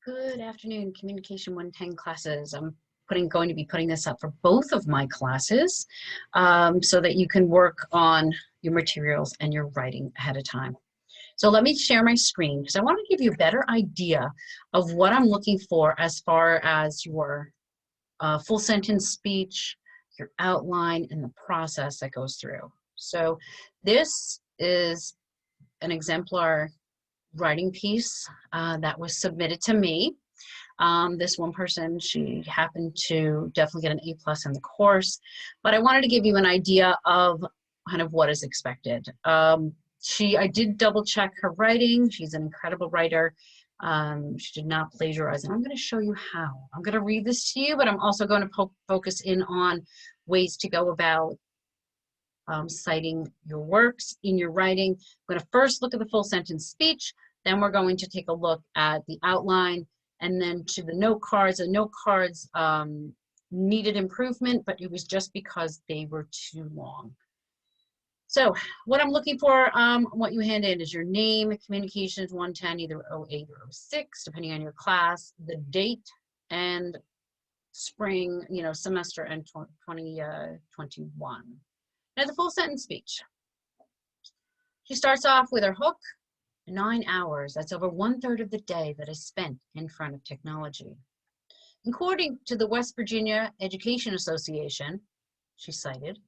Good afternoon, Communication 110 classes. I'm going to be putting this up for both of my classes so that you can work on your materials and your writing ahead of time. So let me share my screen because I want to give you a better idea of what I'm looking for as far as your full sentence speech, your outline, and the process that goes through. So this is an exemplar writing piece that was submitted to me. This one person, she happened to definitely get an A+ in the course, but I wanted to give you an idea of kind of what is expected. I did double check her writing. She's an incredible writer. She did not plagiarize, and I'm going to show you how. I'm going to read this to you, but I'm also going to focus in on ways to go about citing your works in your writing. I'm going to first look at the full sentence speech, then we're going to take a look at the outline, and then to the note cards. The note cards needed improvement, but it was just because they were too long. So what I'm looking for, what you hand in is your name, Communications 110, either 08 or 06, depending on your class, the date, and spring, semester and 2021. Now the full sentence speech. She starts off with her hook, 9 hours. That's over 1/3 of the day that is spent in front of technology. According to the West Virginia Education Association, she cited,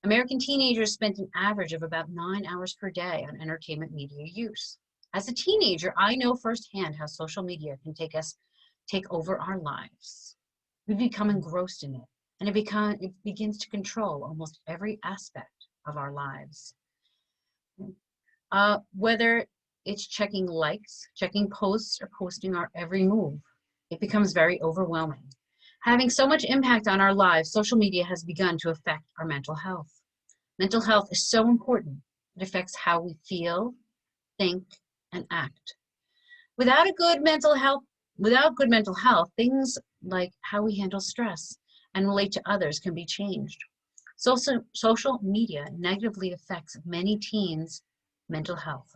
American teenagers spent an average of about 9 hours per day on entertainment media use. As a teenager, I know firsthand how social media can take over our lives. We become engrossed in it, and it begins to control almost every aspect of our lives. Whether it's checking likes, checking posts, or posting our every move, it becomes very overwhelming. Having so much impact on our lives, social media has begun to affect our mental health. Mental health is so important. It affects how we feel, think, and act. Without good mental health, things like how we handle stress and relate to others can be changed. Social media negatively affects many teens' mental health.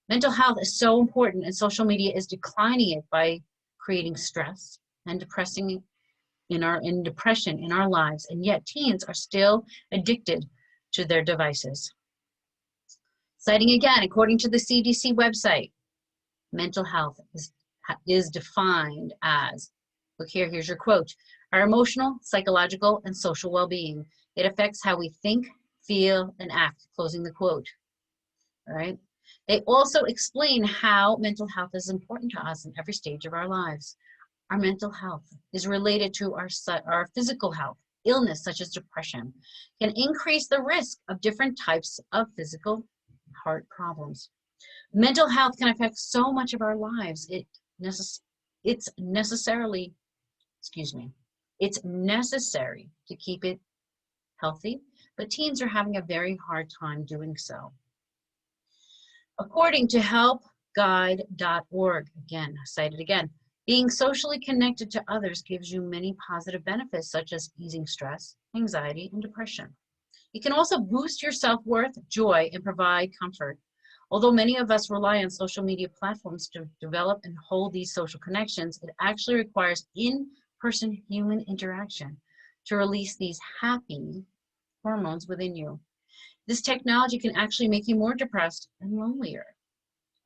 Mental health is so important, and social media is declining it by creating stress and depression in our lives, and yet teens are still addicted to their devices. Citing again, according to the CDC website, mental health is defined as, look here, here's your quote, our emotional, psychological, and social well-being. It affects how we think, feel, and act, closing the quote, all right? They also explain how mental health is important to us in every stage of our lives. Our mental health is related to our physical health. Illness, such as depression, can increase the risk of different types of physical heart problems. Mental health can affect so much of our lives. It's necessary to keep it healthy, but teens are having a very hard time doing so. According to helpguide.org, again, cited again, being socially connected to others gives you many positive benefits, such as easing stress, anxiety, and depression. It can also boost your self-worth, joy, and provide comfort. Although many of us rely on social media platforms to develop and hold these social connections, it actually requires in-person human interaction to release these happy hormones within you. This technology can actually make you more depressed and lonelier.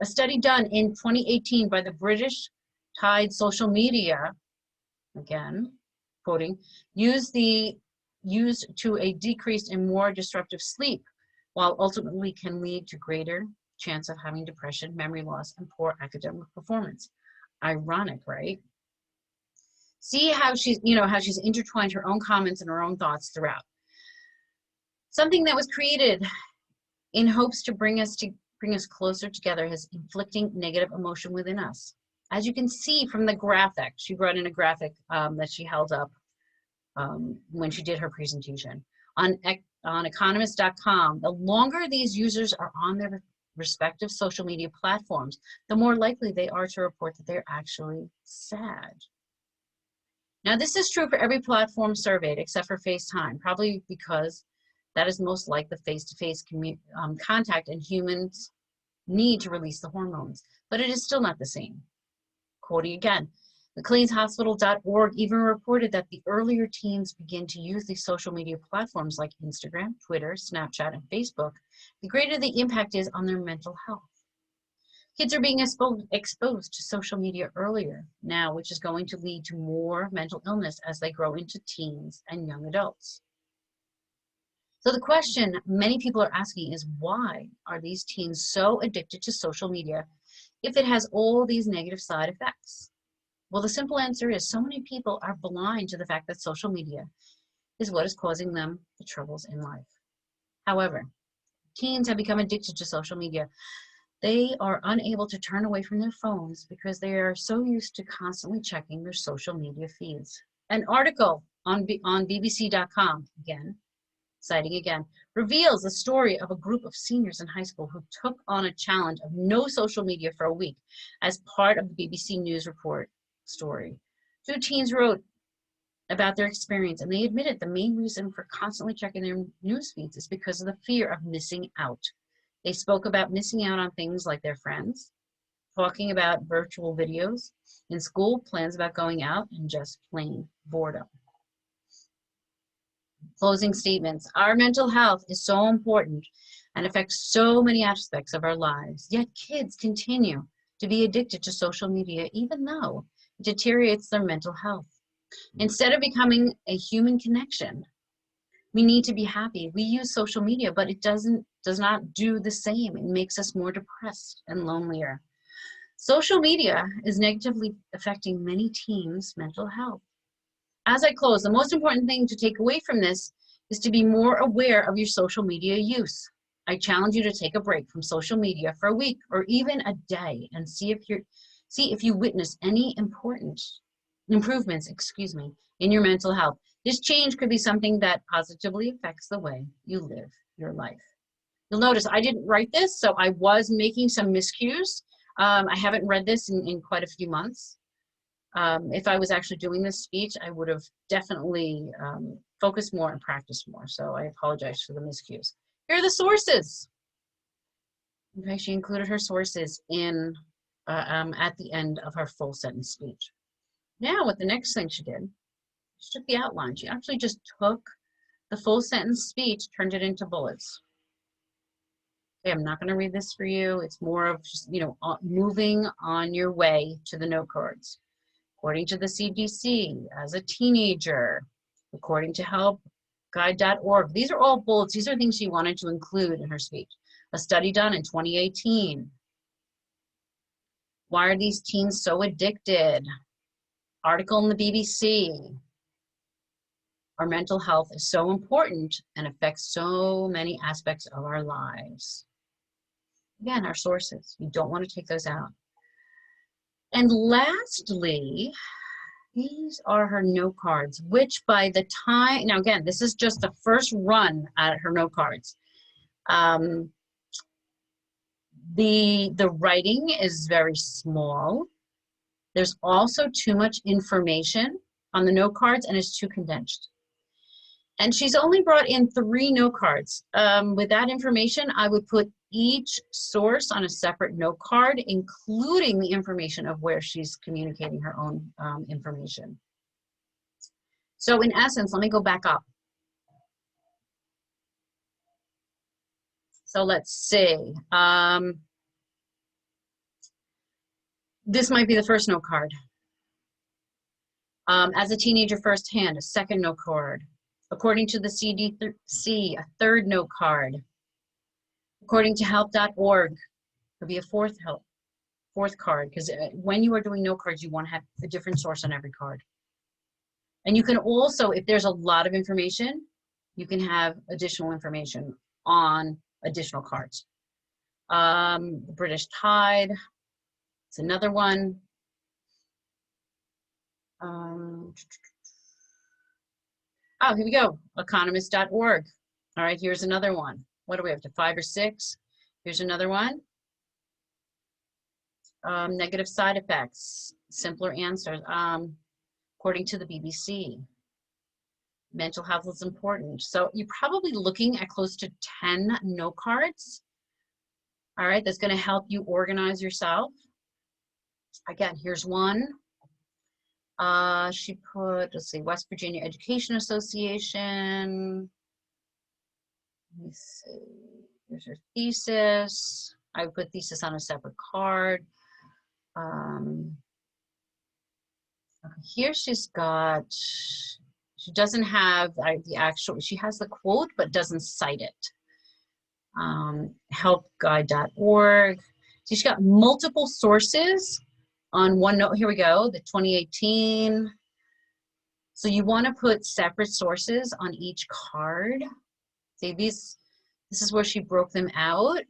A study done in 2018 by the British Tide Social Media, again, quoting, used to a decrease in more disruptive sleep, while ultimately can lead to greater chance of having depression, memory loss, and poor academic performance. Ironic, right? See how she's intertwined her own comments and her own thoughts throughout. Something that was created in hopes to bring us closer together is inflicting negative emotion within us. As you can see from the graphic, she brought in a graphic that she held up when she did her presentation. On economist.com, the longer these users are on their respective social media platforms, the more likely they are to report that they're actually sad. Now, this is true for every platform surveyed except for FaceTime, probably because that is most like the face-to-face contact, and humans need to release the hormones, but it is still not the same. Quoting again, McLean'sHospital.org even reported that the earlier teens begin to use these social media platforms like Instagram, Twitter, Snapchat, and Facebook, the greater the impact is on their mental health. Kids are being exposed to social media earlier now, which is going to lead to more mental illness as they grow into teens and young adults. So the question many people are asking is, why are these teens so addicted to social media if it has all these negative side effects? Well, the simple answer is so many people are blind to the fact that social media is what is causing them the troubles in life. However, teens have become addicted to social media. They are unable to turn away from their phones because they are so used to constantly checking their social media feeds. An article on BBC.com, citing again, reveals the story of a group of seniors in high school who took on a challenge of no social media for a week as part of the BBC News report story. 2 teens wrote about their experience, and they admitted the main reason for constantly checking their news feeds is because of the fear of missing out. They spoke about missing out on things like their friends, talking about virtual videos, in school, plans about going out, and just plain boredom. Closing statements. Our mental health is so important and affects so many aspects of our lives, yet kids continue to be addicted to social media even though it deteriorates their mental health. Instead of becoming a human connection, we need to be happy. We use social media, but it does not do the same. It makes us more depressed and lonelier. Social media is negatively affecting many teens' mental health. As I close, the most important thing to take away from this is to be more aware of your social media use. I challenge you to take a break from social media for a week or even a day and see if you witness any improvements, in your mental health. This change could be something that positively affects the way you live your life. You'll notice I didn't write this, so I was making some miscues. I haven't read this in quite a few months. If I was actually doing this speech, I would have definitely focused more and practiced more. So I apologize for the miscues. Here are the sources. Okay, she included her sources in at the end of her full sentence speech. Now, what the next thing she did, she took the outline. She actually just took the full sentence speech, turned it into bullets. Okay, I'm not going to read this for you. It's more of just, moving on your way to the note cards. According to the CDC, as a teenager, according to helpguide.org, these are all bullets. These are things she wanted to include in her speech. A study done in 2018. Why are these teens so addicted? Article in the BBC. Our mental health is so important and affects so many aspects of our lives. Again, our sources. You don't want to take those out. And lastly, these are her note cards, which by the time, now again, this is just the first run at her note cards. The writing is very small. There's also too much information on the note cards and it's too condensed. And she's only brought in 3 note cards. With that information, I would put each source on a separate note card, including the information of where she's communicating her own information. So in essence, let me go back up. So let's see. This might be the first note card. As a teenager firsthand, a second note card. According to the CDC, a third note card. According to help.org, could be a fourth card, because when you are doing note cards, you want to have a different source on every card. And you can also, if there's a lot of information, you can have additional information on additional cards. The British Tide, it's another one. Oh, here we go, economist.org. All right, here's another one. What do we have to 5 or 6? Here's another one. Negative side effects, simpler answers. According to the BBC, mental health is important. So you're probably looking at close to 10 note cards. All right, that's going to help you organize yourself. Again, here's one. She put, let's see, West Virginia Education Association. Let me see. Here's her thesis. I would put thesis on a separate card. Here she's got, she doesn't have the actual, she has the quote, but doesn't cite it. Helpguide.org. So she's got multiple sources on OneNote. Here we go, the 2018. So you want to put separate sources on each card. See, this is where she broke them out.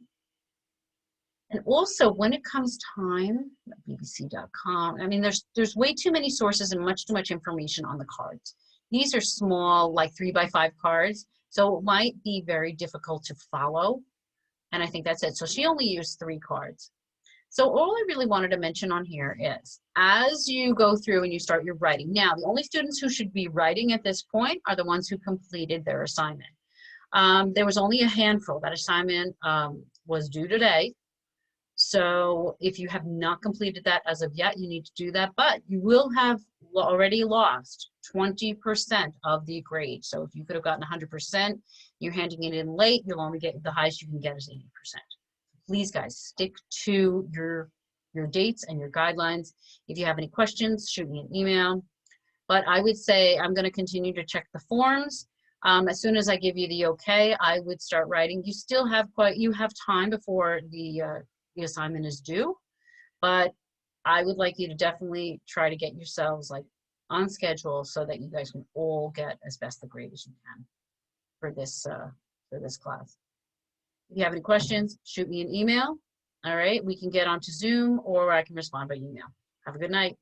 And also, when it comes time, bbc.com, I mean, there's way too many sources and much too much information on the cards. These are small, like 3x5 cards, so it might be very difficult to follow. And I think that's it. So she only used 3 cards. So all I really wanted to mention on here is, as you go through and you start your writing, now the only students who should be writing at this point are the ones who completed their assignment. There was only a handful. That assignment was due today. So if you have not completed that as of yet, you need to do that, but you will have already lost 20% of the grade. So if you could have gotten 100%, you're handing it in late, you'll only get, the highest you can get is 80%. Please guys, stick to your dates and your guidelines. If you have any questions, shoot me an email. But I would say I'm going to continue to check the forms. As soon as I give you the okay, I would start writing. You still have you have time before the assignment is due, but I would like you to definitely try to get yourselves like on schedule so that you guys can all get as best the grade as you can for this class. If you have any questions, shoot me an email. All right, we can get onto Zoom or I can respond by email. Have a good night.